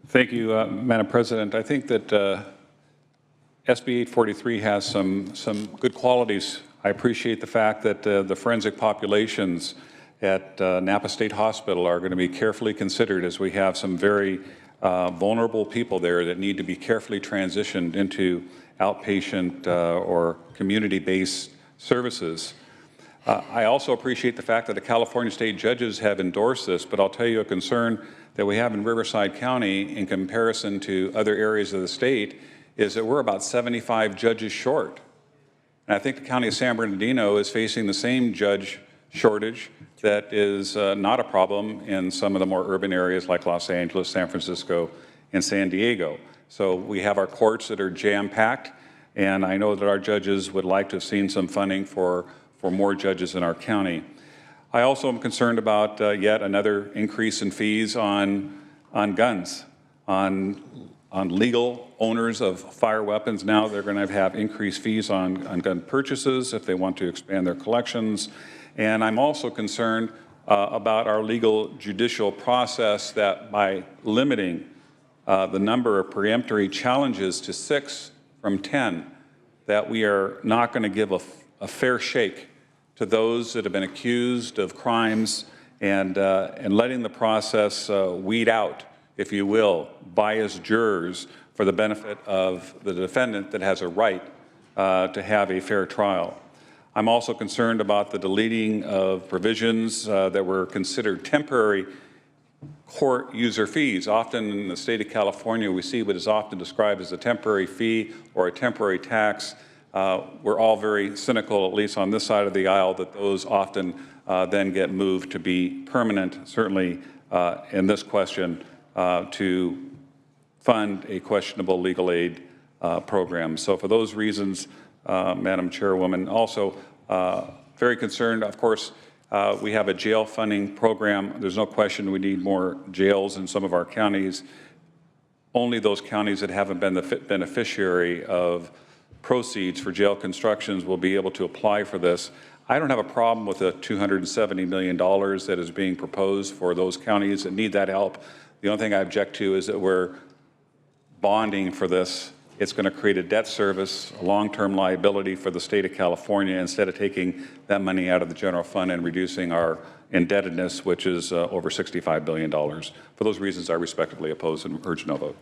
Thank you, Madam President. I think that SB 843 has some good qualities. I appreciate the fact that the forensic populations at Napa State Hospital are going to be carefully considered, as we have some very vulnerable people there that need to be carefully transitioned into outpatient or community-based services. I also appreciate the fact that the California state judges have endorsed this, but I'll tell you a concern that we have in Riverside County in comparison to other areas of the state is that we're about 75 judges short. And I think the county of San Bernardino is facing the same judge shortage that is not a problem in some of the more urban areas like Los Angeles, San Francisco, and San Diego. So we have our courts that are jam-packed, and I know that our judges would like to have seen some funding for more judges in our county. I also am concerned about yet another increase in fees on guns, on legal owners of fire weapons. Now they're going to have increased fees on gun purchases if they want to expand their collections. And I'm also concerned about our legal judicial process, that by limiting the number of peremptory challenges to 6 from 10, that we are not going to give a fair shake to those that have been accused of crimes, and letting the process weed out, if you will, biased jurors for the benefit of the defendant that has a right to have a fair trial. I'm also concerned about the deleting of provisions that were considered temporary court user fees. Often in the state of California, we see what is often described as a temporary fee or a temporary tax. We're all very cynical, at least on this side of the aisle, that those often then get moved to be permanent, certainly in this question, to fund a questionable legal aid program. So for those reasons, Madam Chairwoman, also very concerned, of course, we have a jail funding program. There's no question we need more jails in some of our counties. Only those counties that haven't been the beneficiary of proceeds for jail constructions will be able to apply for this. I don't have a problem with the $270 million that is being proposed for those counties that need that help. The only thing I object to is that we're bonding for this. It's going to create a debt service, a long-term liability for the state of California, instead of taking that money out of the general fund and reducing our indebtedness, which is over $65 billion. For those reasons, I respectfully oppose and urge no vote.